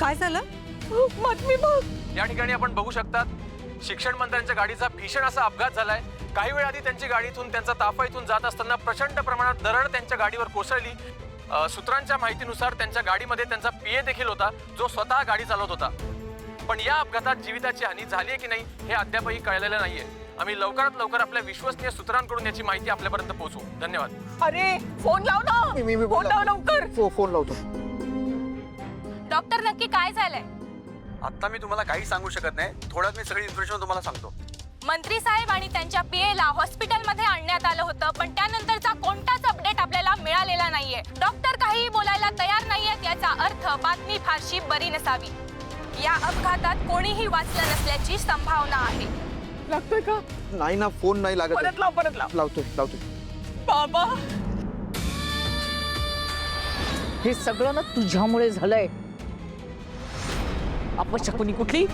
काय झालं? बातमी बघ. या ठिकाणी आपण बघू शकतात शिक्षण मंत्र्यांच्या गाडीचा भीषण असा अपघात झालाय। काही वेळ आधी त्यांची गाडीतून त्यांचा ताफा इथून जात असताना प्रचंड प्रमाणात दरड त्यांच्या गाडीवर कोसळली। सूत्रांच्या माहितीनुसार त्यांच्या गाडीमध्ये त्यांचा पीए देखील होता, जो स्वतः गाडी चालवत होता। पण या अपघातात जीविताची हानी झाली आहे की नाही हे अद्यापही कळलेलं नाहीये। आम्ही लवकरात लवकर आपल्या विश्वसनीय सूत्रांकडून याची माहिती आपल्यापर्यंत पोहोचवू। धन्यवाद। अरे फोन लाव ना, फोन लाव लवकर। फोन लावतो। डॉक्टर नक्की काय झालंय? आता मी तुम्हाला काही सांगू शकत नाही, थोड्यात मी सगळी इन्फॉर्मेशन तुम्हाला सांगतो। मंत्री साहेब आणि त्यांच्या पीएला हॉस्पिटलमध्ये आणण्यात आलं होतं, पण त्यानंतरचा कोणताच अपडेट आपल्याला मिळालेला नाहीये। डॉक्टर काही बोलायला तयार नाहीयेत, याचा अर्थ बातमी फारशी बरी नसावी। या अपघातात कोणीही वाचलं नसल्याची संभावना आहे। लागतोय का? नाही ना, फोन नाही लागत। परत लाव। लावतोय। बाबा, हे सगळं ना तुझ्यामुळे झालंय। अपशकुनी कुठली?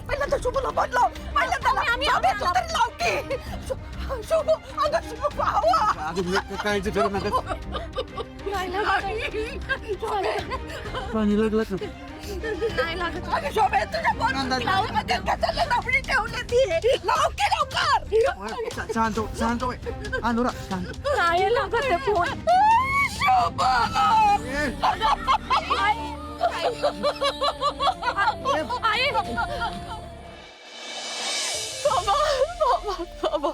पहिला तर शुभला बोललो, पहिला त्याला आम्ही लाव की शुभ, अगं शुभ पाहावा काळजी करू नका। पाणी लागलं का? नाही लागत। अगं शोभे, तुझ्या पोटामध्ये कशाला लफडी ठेवली ती? लाव की लवकर। शांत हो अनुरा, शांत। नाही लागत फोन। शोभा, बाबा,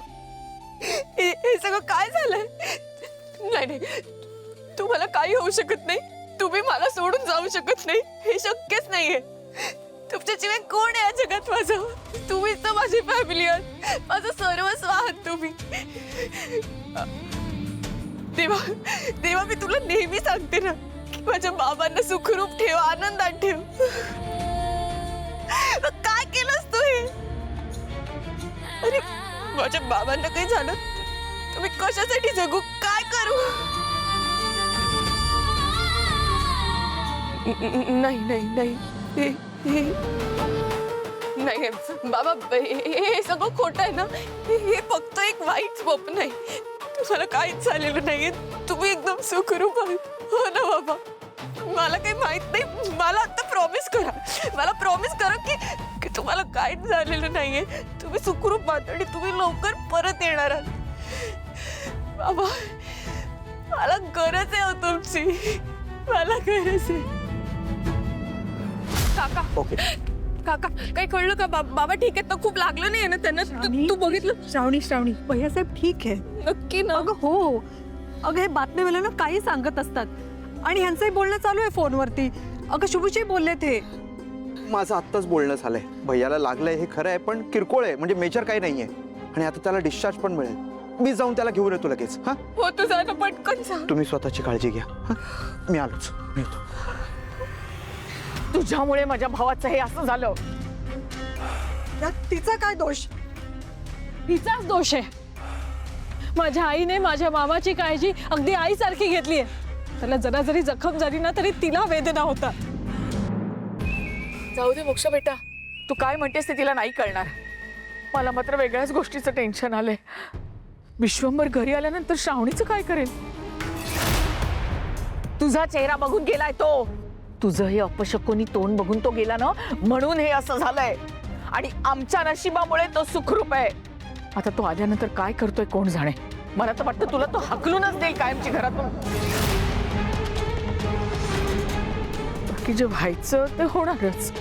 हे सगळं काय झालंय? नाही, तुम्हाला काही होऊ शकत नाही। तुम्ही मला सोडून जाऊ शकत नाही, हे शक्यच नाहीये। तुमच्याशिवाय कोण आहे या जगात माझं? तुम्हीच तर माझी फॅमिली आहात, माझं सर्वस्व आहात तुम्ही। देवा, मी तुला नेहमी सांगते ना की माझ्या बाबांना सुखरूप ठेव, आनंदात ठेव। काय केलंस तू हे? अरे माझ्या बाबांना काही झालं तुम्ही कशासाठी जगू, काय करू? नाही बाबा, हे सगळं खोटं आहे ना? हे फक्त एक वाईट स्वप्न आहे। तुम्हाला काहीच झालेलं नाहीये, तुम्ही एकदम सुखरूप आहात, हो ना बाबा? मला काही माहित नाही, मला आता प्रॉमिस करा की तुम्हाला काहीच झालेलं नाहीये, तुम्ही सुखरूप आहात आणि तुम्ही लवकर परत येणार आहात। बाबा, मला गरज आहे तुमची, मला गरज आहे। काका, ओके काका, काही कळलं का? बाबा ठीक आहेत ना? खूप लागलं नाही ना त्यांना? तू बघितलं? श्रावणी भैयासाहेब ठीक आहे नक्की ना? अगं हो, अगं हे बातमीवाल्यांना काही सांगत असतात आणि ह्यांचंही बोलणं चालू आहे फोनवरती। अगं शुभूचे बोलले ते। माझं आत्ताच बोलणं झालंय, भैयाला लागलंय हे खरं आहे, पण किरकोळ आहे, म्हणजे मेजर काही नाहीये आणि आता त्याला डिस्चार्ज पण मिळेल। मी जाऊन त्याला घेऊन येतो लगेच। हा, हो, तू जा ना, पटकन जा। तुम्ही स्वतःची काळजी घ्या। मी आलोच, मी येतो। तुझ्यामुळे माझ्या भावाचं हे असं झालं। त्यात तिचा काय दोष? तिचाच दोष आहे। माझ्या आईने माझ्या मामाची काळजी अगदी आईसारखी घेतली आहे। त्याला जरा जरी जखम झाली ना तरी तिला वेदना होता। जाऊ दे मोक्ष बेटा, तू काय म्हणतेस ते तिला नाही कळणार। मला मात्र वेगळ्याच गोष्टीचं टेन्शन आलंय। विश्वंभर घरी आल्यानंतर श्रावणीचं काय करेल? तुझा चेहरा बघून गेलाय तो, तुझं हे अपशकुनी तोंड बघून तो गेला ना, म्हणून हे असं झालंय। आणि आमच्या नशिबामुळे तो सुखरूप आहे। आता तो आल्यानंतर काय करतोय कोण जाणे। मला तर वाटतं तुला तो हाकलूनच देईल कायमची घरातून। बाकी जे व्हायचं ते होणारच।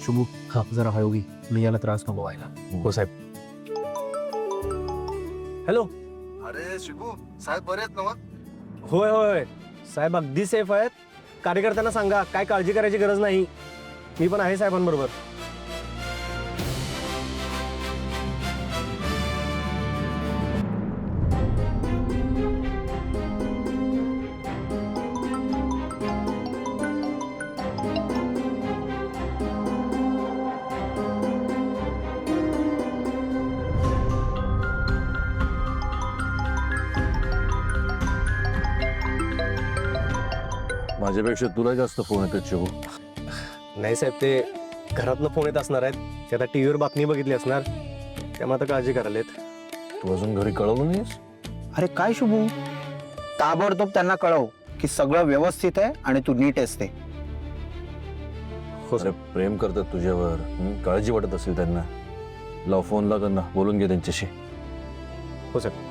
शुभू, हा जरा हळवी, मी याला त्रास नको व्हायला। हो साहेब। हॅलो। अरे शिबू साहेब बरे आहेत ना? होय साहेब अगदी सेफ आहेत। कार्यकर्त्यांना सांगा काय काळजी करायची गरज नाही, मी पण आहे साहेबांबरोबर। माझ्यापेक्षा तुला जास्त फोन येतात शिवू। नाही साहेब, ते घरातनं फोन येत असणार आहेत, ते आता टी व्हीवर बातमी बघितली असणार, त्यामुळे आता काळजी करायलेत. तू अजून घरी कळवलं नाहीस? अरे काय शुभू, ताबडतोब त्यांना कळव की सगळं व्यवस्थित आहे आणि तू नीट आहेस ते. हो अरे साहेब. प्रेम करतात तुझ्यावर, काळजी वाटत असेल त्यांना. लाव फोन ला त्यांना, बोलून घे त्यांच्याशी. हो साहेब.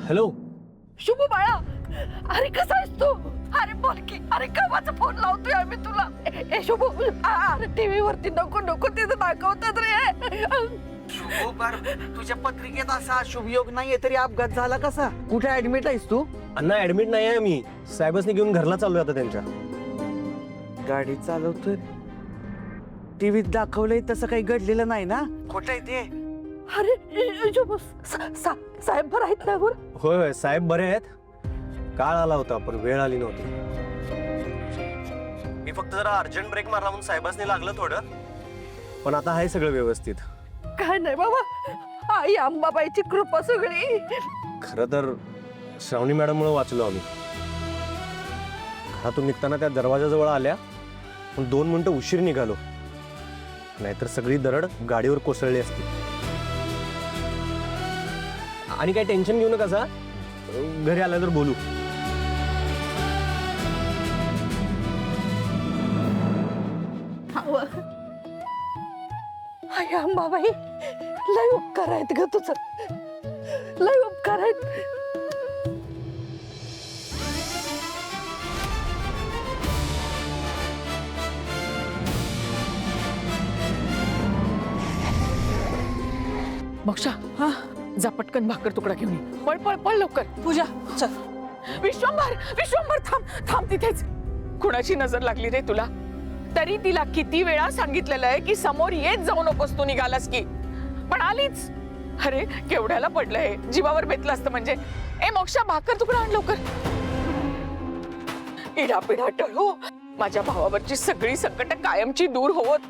हॅलो. शुभ बाळा, अरे कसा आहेस तू? अरे बोल की, अरे केव्हाचा फोन लावतोय आम्ही तुला. ए शुभ, अरे टीव्ही वरती नको नको तिथं दाखवतात रे. तुझ्या पत्रिकेत असा शुभयोग नाहीये तरी अपघात झाला कसा? कुठे ऍडमिट आहेस तू? अण्णा ऍडमिट नाही आहे मी, साहेबसनी घेऊन घरला चाललोय आता त्यांच्या. गाडी चालवतोय, टीव्हीत दाखवलंय तसं काही घडलेलं नाही ना? खोटं आहे ते. अरे शुभ, साहेब बरं आहेत ना? बरं होय होय साहेब बरे आहेत. काळ आला होता पण वेळ आली नव्हती. मी फक्त जरा अर्जंट ब्रेक मारला म्हणून साहेबांनी लागलं थोडं, पण आता आहे सगळं व्यवस्थित. काय नाही बाबा, आई अंबाबाईची कृपा सगळी. खरं तर श्रावणी मॅडममुळे वाचलो आम्ही. घरातून निघताना त्या दरवाजाजवळ आल्या, पण 2 मिनिटं उशीर निघालो, नाहीतर सगळी दरड गाडीवर कोसळली असती. आणि काही टेन्शन घेऊ नका सा, घरी आल्यावर बोलू. आई अंबाबाई, लय उपकार आहेत ग तुझं, लय उपकार आहेत. मोक्षा, हा जा पटकन भाकर तुकडा घेऊन ये. पळ पळ पळ लवकर. पूजा चल. विश्वंभर, विश्वंभर थांब थांब तिथेच. कुणाची नजर लागली रे तुला? तरी तिला किती वेळा सांगितलेलं आहे की समोर येत जाऊ नकोस, तू निघालास की, पण आलीच. अरे केवढ्याला पडलंय, जीवावर बेतलं असतं म्हणजे. ए मोक्षा, भाकर तुकडा आण लवकर. इडापिडा टळो, माझ्या भावावरची सगळी संकट कायमची दूर होत,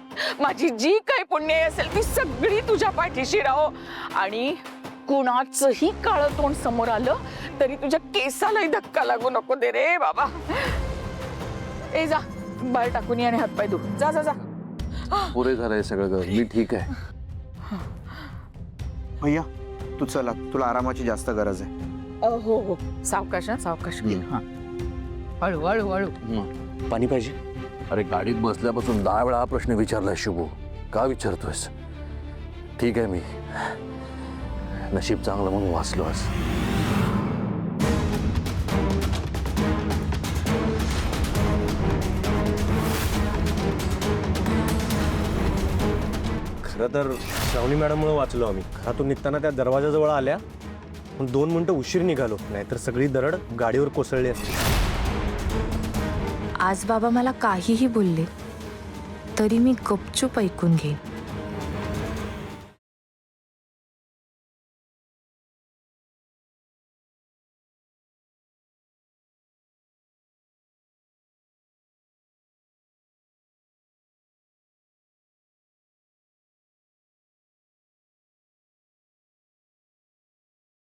माझी जी काही पुण्य असेल ती सगळी तुझ्या पाठीशी राहो. आणि कुणाचंही काळं तोंड समोर आलं तरी तुझ्या केसालाही धक्का लागू नको दे रे बाबा. ए जा, बाहेर टाकून ये आणि हातपाय धु. जा जा जा. पुरे झालंय सगळं घर, मी ठीक आहे. भैया तू चला, तुला आरामाची जास्त गरज आहे. हो हो, सावकाश सावकाश. हळू हळू हळू. पाणी पाहिजे? अरे गाडीत बसल्यापासून 10 वेळा हा प्रश्न विचारलाय शुभू, का विचारतोयस? ठीक आहे, मी नशीब चांगलं म्हणून वाचलो आज. खरं तर श्रावणी मॅडममुळे वाचलो आम्ही. घरातून निघताना त्या दरवाजाजवळ आल्या, पण 2 मिनिटं उशीर निघालो, नाहीतर सगळी दरड गाडीवर कोसळली असती. आज बाबा मला काहीही बोलले तरी मी गपचूप ऐकून घेईन.